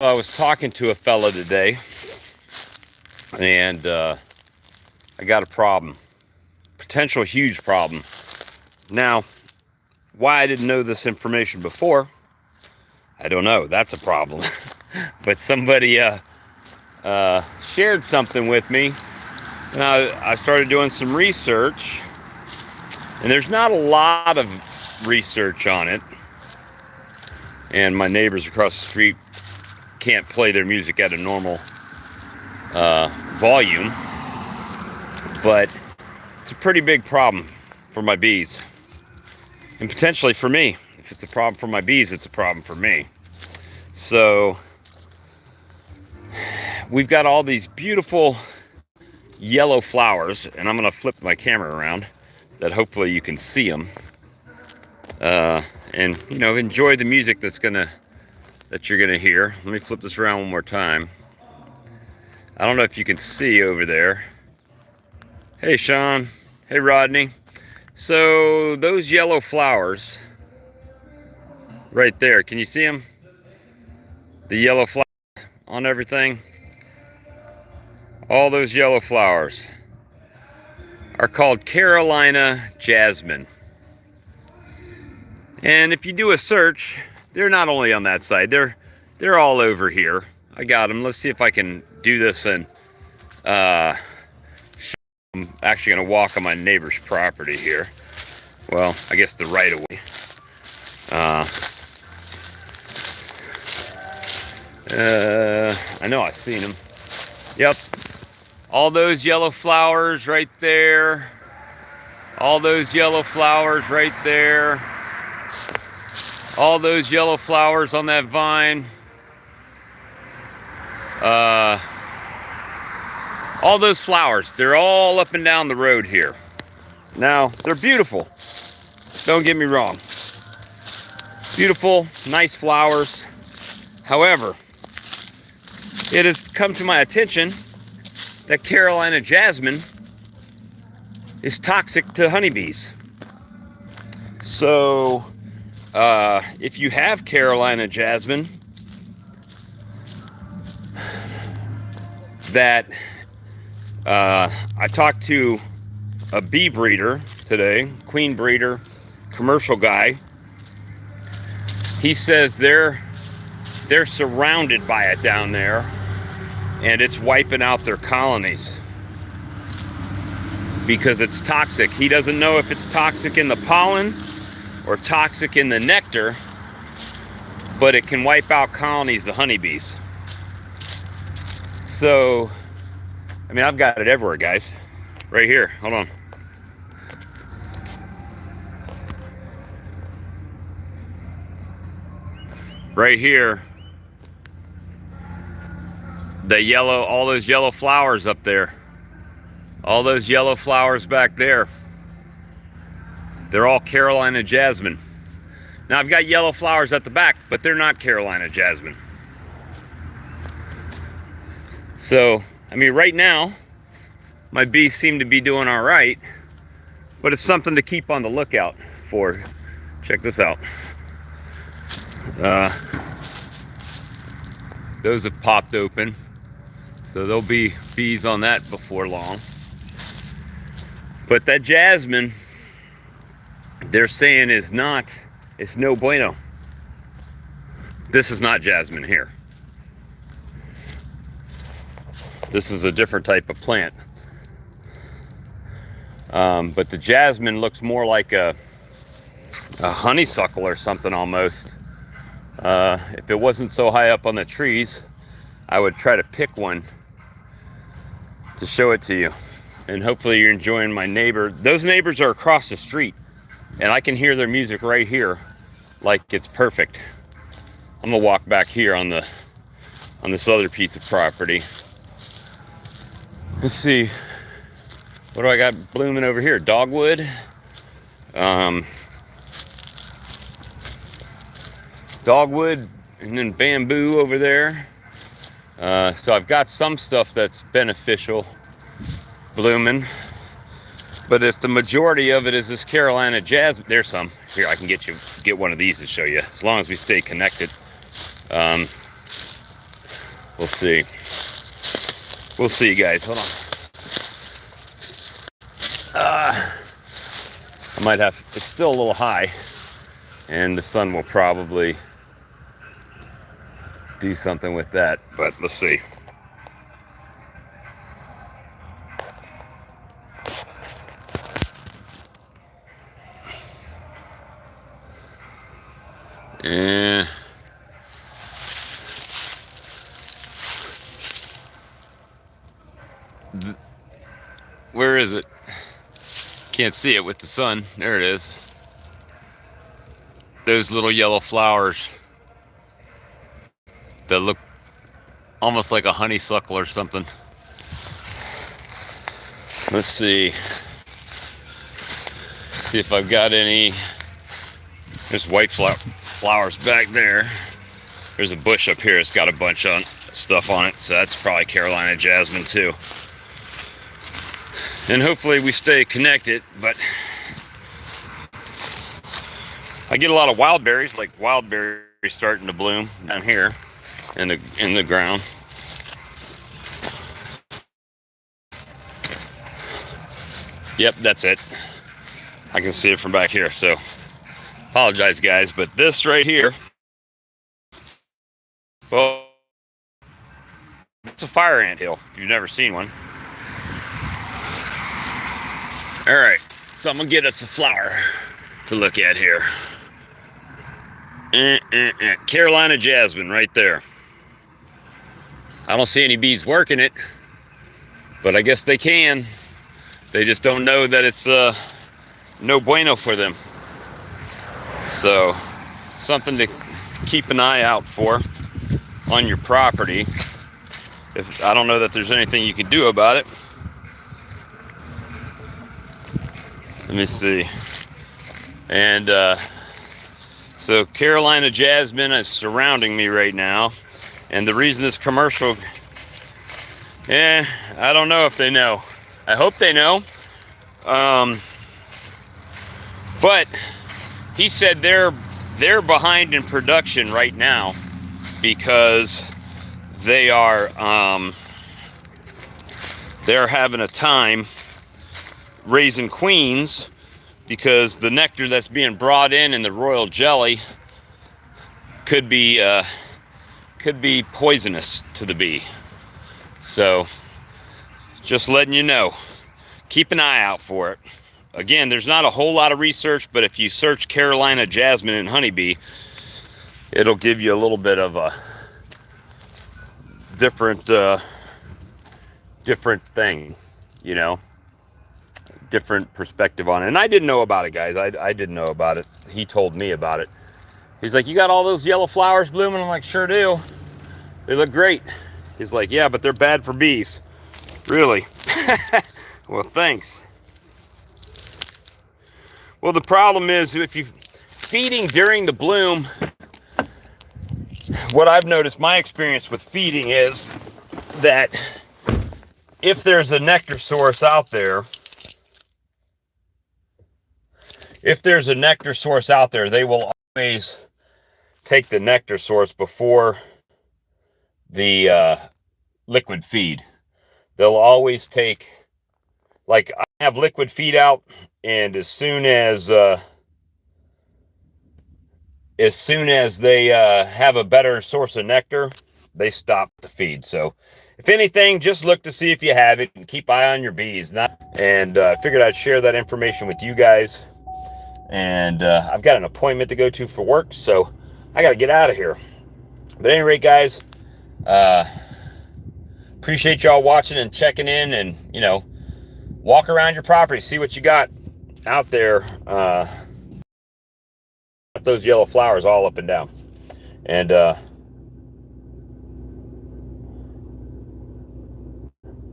I was talking to a fella today, and I got a problem, potential huge problem. Now, why I didn't know this information before, I don't know. That's a problem. But somebody shared something with me, and I started doing some research, and there's not a lot of research on it. And my neighbors across the street can't play their music at a normal volume, but it's a pretty big problem for my bees, and potentially for me. If it's a problem for my bees, it's a problem for me. So we've got all these beautiful yellow flowers, and I'm gonna flip my camera around that hopefully you can see them, and enjoy the music that you're gonna hear. Let me flip this around one more time. I don't know if you can see over there. Hey Sean, hey Rodney. So those yellow flowers right there, can you see them? The yellow flowers on everything. All those yellow flowers are called Carolina jasmine. And if you do a search, they're not only on that side, they're all over here. I got them. Let's see if I can do this, and I'm actually going to walk on my neighbor's property here. Well, I guess the right of way. I know I've seen them. Yep. All those yellow flowers right there. All those yellow flowers right there. All those yellow flowers on that vine. All those flowers, they're all up and down the road here. Now, they're beautiful. Don't get me wrong. Beautiful, nice flowers. However, it has come to my attention that Carolina jasmine is toxic to honeybees. So, if you have Carolina jasmine that I talked to a bee breeder today, queen breeder, commercial guy. He says they're surrounded by it down there, and it's wiping out their colonies because it's toxic. He doesn't know if it's toxic in the pollen or toxic in the nectar, but it can wipe out colonies of honeybees. So, I mean, I've got it everywhere, guys. Right here, hold on. Right here, the yellow, all those yellow flowers up there. All those yellow flowers back there. They're all Carolina jasmine. Now I've got yellow flowers at the back, but they're not Carolina jasmine. So, I mean, right now, my bees seem to be doing all right, but it's something to keep on the lookout for. Check this out. Those have popped open, so there'll be bees on that before long. But that jasmine, they're saying it's no bueno. This is not jasmine here. This is a different type of plant. But the jasmine looks more like a honeysuckle or something almost. If it wasn't so high up on the trees, I would try to pick one to show it to you. And hopefully you're enjoying my neighbor. Those neighbors are across the street, and I can hear their music right here like it's perfect. I'm gonna walk back here on this other piece of property. Let's see, what do I got blooming over here? Dogwood, dogwood, and then bamboo over there. So I've got some stuff that's beneficial blooming, but if the majority of it is this Carolina jasmine, there's some here. I can get one of these to show you, as long as we stay connected. We'll see. We'll see, guys. Hold on. I might have, it's still a little high, and the sun will probably do something with that, but let's see. Yeah. Where is it? Can't see it with the sun. There it is. Those little yellow flowers that look almost like a honeysuckle or something. Let's see. See if I've got any. There's white flowers back there. There's a bush up here. It's got a bunch of stuff on it, so that's probably Carolina jasmine too. And hopefully we stay connected, but I get a lot of wild berries, like wild berries starting to bloom down here in the ground. Yep, that's it. I can see it from back here, so apologize, guys, but this right here, well, it's a fire anthill if you've never seen one. All right, so I'm gonna get us a flower to look at here. Carolina jasmine right there. I don't see any bees working it, but I guess they can. They just don't know that it's no bueno for them. So something to keep an eye out for on your property. If I don't know that there's anything you can do about it. Let me see. And so Carolina jasmine is surrounding me right now. And the reason this commercial, I don't know if they know. I hope they know. But he said they're behind in production right now because they are they're having a time raising queens because the nectar that's being brought in the royal jelly could be poisonous to the bee. So just letting you know, keep an eye out for it. Again, there's not a whole lot of research, but if you search Carolina jasmine and honeybee, it'll give you a little bit of a different thing, you know, different perspective on it. And I didn't know about it, guys. I didn't know about it. He told me about it. He's like, you got all those yellow flowers blooming? I'm like, sure do. They look great. He's like, yeah, but they're bad for bees. Really? Well, thanks. Well, the problem is if you're feeding during the bloom, what I've noticed, my experience with feeding is that if there's a nectar source out there, they will always take the nectar source before the liquid feed. They'll always take, like, I have liquid feed out, and as soon as they have a better source of nectar, they stop the feed. So if anything, just look to see if you have it and keep eye on your bees. And I figured I'd share that information with you guys. And I've got an appointment to go to for work, so I got to get out of here. But at any rate, guys, appreciate y'all watching and checking in, and, you know, walk around your property, see what you got out there. Those yellow flowers all up and down. And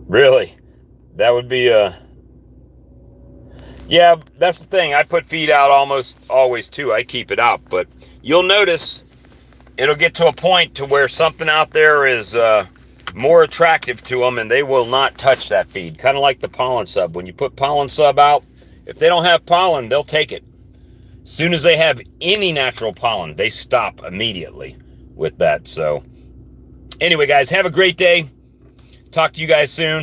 really, that would be yeah, that's the thing. I put feed out almost always too. I keep it out, but you'll notice it'll get to a point to where something out there is more attractive to them, and they will not touch that feed. Kind of like the pollen sub. When you put pollen sub out, if they don't have pollen, they'll take it. As soon as they have any natural pollen, they stop immediately with that. So Anyway, guys, have a great day. Talk to you guys soon.